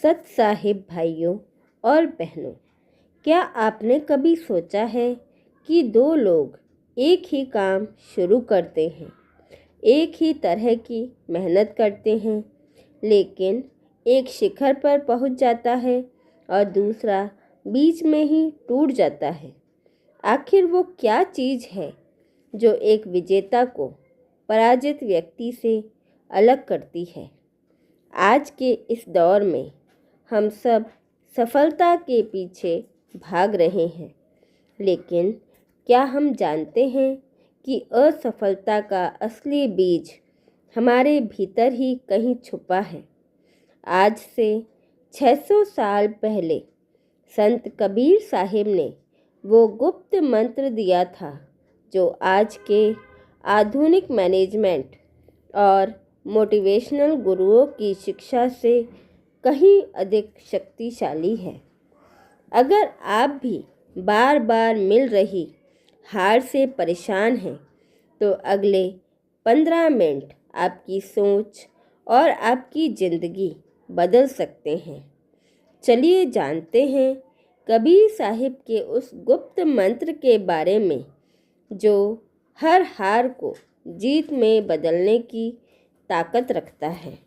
सत साहिब भाइयों और बहनों, क्या आपने कभी सोचा है कि दो लोग एक ही काम शुरू करते हैं, एक ही तरह की मेहनत करते हैं, लेकिन एक शिखर पर पहुंच जाता है और दूसरा बीच में ही टूट जाता है। आखिर वो क्या चीज़ है जो एक विजेता को पराजित व्यक्ति से अलग करती है? आज के इस दौर में हम सब सफलता के पीछे भाग रहे हैं, लेकिन क्या हम जानते हैं कि असफलता का असली बीज हमारे भीतर ही कहीं छुपा है? आज से 600 साल पहले संत कबीर साहिब ने वो गुप्त मंत्र दिया था जो आज के आधुनिक मैनेजमेंट और मोटिवेशनल गुरुओं की शिक्षा से कहीं अधिक शक्तिशाली है। अगर आप भी बार बार मिल रही हार से परेशान हैं, तो अगले 15 मिनट आपकी सोच और आपकी ज़िंदगी बदल सकते हैं। चलिए जानते हैं कबीर साहिब के उस गुप्त मंत्र के बारे में जो हर हार को जीत में बदलने की ताकत रखता है।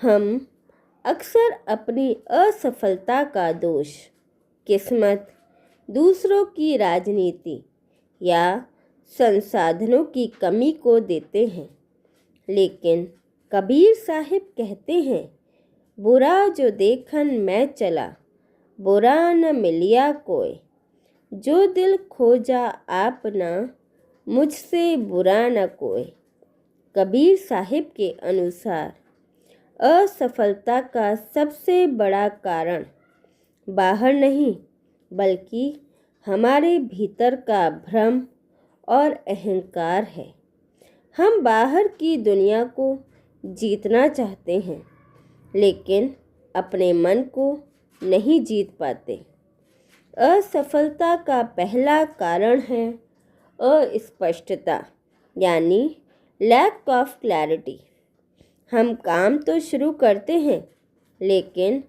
हम अक्सर अपनी असफलता का दोष किस्मत, दूसरों की राजनीति या संसाधनों की कमी को देते हैं, लेकिन कबीर साहिब कहते हैं, बुरा जो देखन मैं चला, बुरा न मिलिया कोई, जो दिल खोजा आपना, मुझसे बुरा न कोई। कबीर साहिब के अनुसार असफलता का सबसे बड़ा कारण बाहर नहीं, बल्कि हमारे भीतर का भ्रम और अहंकार है। हम बाहर की दुनिया को जीतना चाहते हैं, लेकिन अपने मन को नहीं जीत पाते। असफलता का पहला कारण है अस्पष्टता, यानी लैक ऑफ क्लैरिटी। हम काम तो शुरू करते हैं, लेकिन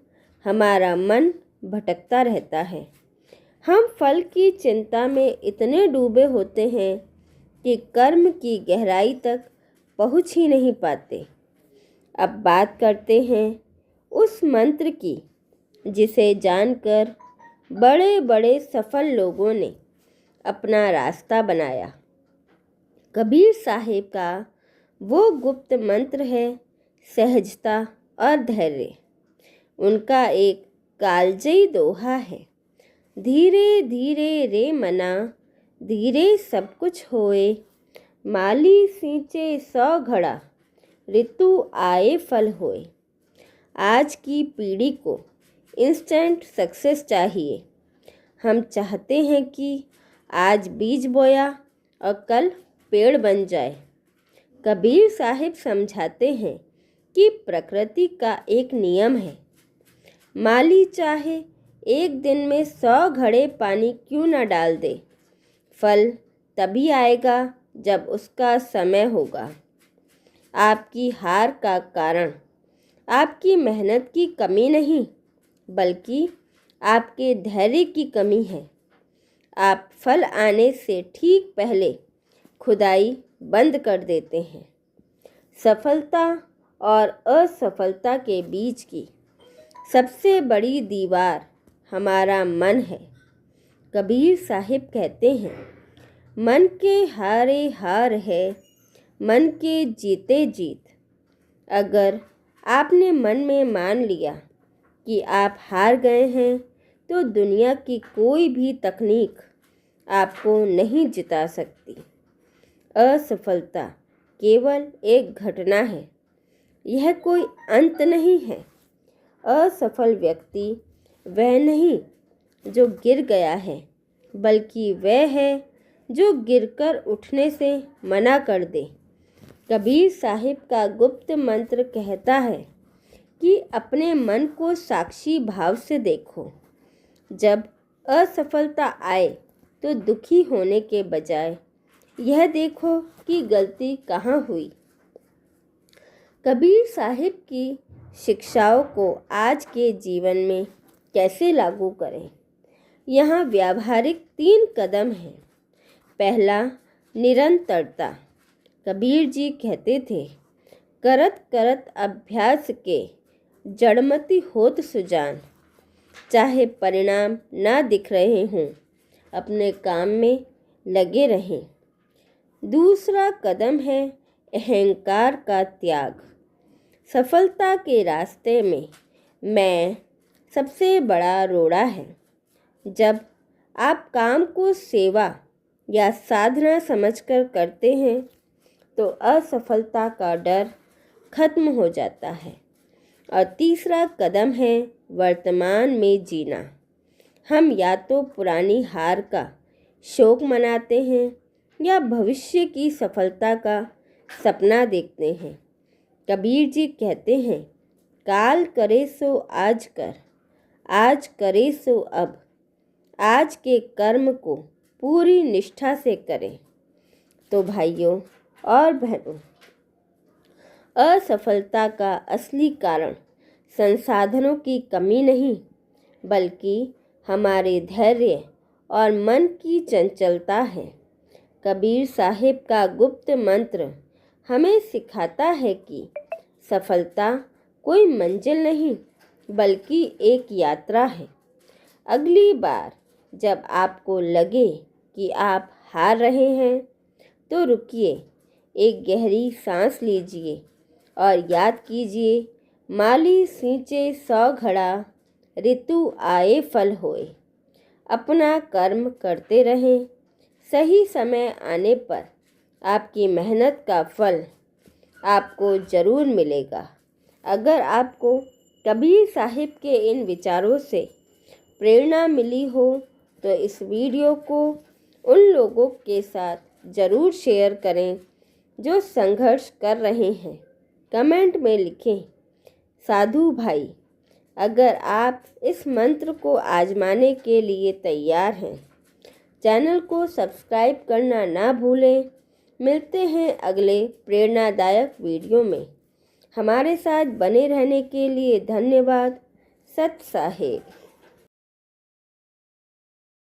हमारा मन भटकता रहता है। हम फल की चिंता में इतने डूबे होते हैं कि कर्म की गहराई तक पहुंच ही नहीं पाते। अब बात करते हैं उस मंत्र की जिसे जानकर बड़े बड़े सफल लोगों ने अपना रास्ता बनाया। कबीर साहिब का वो गुप्त मंत्र है सहजता और धैर्य। उनका एक कालजयी दोहा है, धीरे धीरे रे मना, धीरे सब कुछ होए, माली सींचे 100 घड़ा, ऋतु आए फल होए। आज की पीढ़ी को इंस्टेंट सक्सेस चाहिए। हम चाहते हैं कि आज बीज बोया और कल पेड़ बन जाए। कबीर साहिब समझाते हैं कि प्रकृति का एक नियम है, माली चाहे एक दिन में 100 घड़े पानी क्यों न डाल दे, फल तभी आएगा जब उसका समय होगा। आपकी हार का कारण आपकी मेहनत की कमी नहीं, बल्कि आपके धैर्य की कमी है। आप फल आने से ठीक पहले खुदाई बंद कर देते हैं। सफलता और असफलता के बीच की सबसे बड़ी दीवार हमारा मन है। कबीर साहिब कहते हैं, मन के हारे हार है, मन के जीते जीत। अगर आपने मन में मान लिया कि आप हार गए हैं, तो दुनिया की कोई भी तकनीक आपको नहीं जिता सकती। असफलता केवल एक घटना है, यह कोई अंत नहीं है। असफल व्यक्ति वह नहीं जो गिर गया है, बल्कि वह है जो गिरकर उठने से मना कर दे। कबीर साहिब का गुप्त मंत्र कहता है कि अपने मन को साक्षी भाव से देखो। जब असफलता आए तो दुखी होने के बजाय यह देखो कि गलती कहाँ हुई। कबीर साहिब की शिक्षाओं को आज के जीवन में कैसे लागू करें। यहाँ व्यावहारिक 3 कदम हैं। पहला, निरंतरता। कबीर जी कहते थे, करत करत अभ्यास के जड़मति होत सुजान। चाहे परिणाम ना दिख रहे हों, अपने काम में लगे रहें। दूसरा कदम है अहंकार का त्याग। सफलता के रास्ते में मैं सबसे बड़ा रोड़ा है। जब आप काम को सेवा या साधना समझकर करते हैं तो असफलता का डर खत्म हो जाता है। और तीसरा कदम है वर्तमान में जीना। हम या तो पुरानी हार का शोक मनाते हैं या भविष्य की सफलता का सपना देखते हैं। कबीर जी कहते हैं, काल करे सो आज कर, आज करे सो अब। आज के कर्म को पूरी निष्ठा से करें। तो भाइयों और बहनों, असफलता का असली कारण संसाधनों की कमी नहीं, बल्कि हमारे धैर्य और मन की चंचलता है। कबीर साहिब का गुप्त मंत्र हमें सिखाता है कि सफलता कोई मंजिल नहीं, बल्कि एक यात्रा है। अगली बार जब आपको लगे कि आप हार रहे हैं, तो रुकिए, एक गहरी सांस लीजिए और याद कीजिए, माली सींचे 100 घड़ा, ऋतु आए फल होए। अपना कर्म करते रहें। सही समय आने पर आपकी मेहनत का फल आपको ज़रूर मिलेगा। अगर आपको कबीर साहिब के इन विचारों से प्रेरणा मिली हो तो इस वीडियो को उन लोगों के साथ ज़रूर शेयर करें जो संघर्ष कर रहे हैं। कमेंट में लिखें, साधु भाई। अगर आप इस मंत्र को आजमाने के लिए तैयार हैं, चैनल को सब्सक्राइब करना ना भूलें। मिलते हैं अगले प्रेरणादायक वीडियो में। हमारे साथ बने रहने के लिए धन्यवाद। सत साहेब।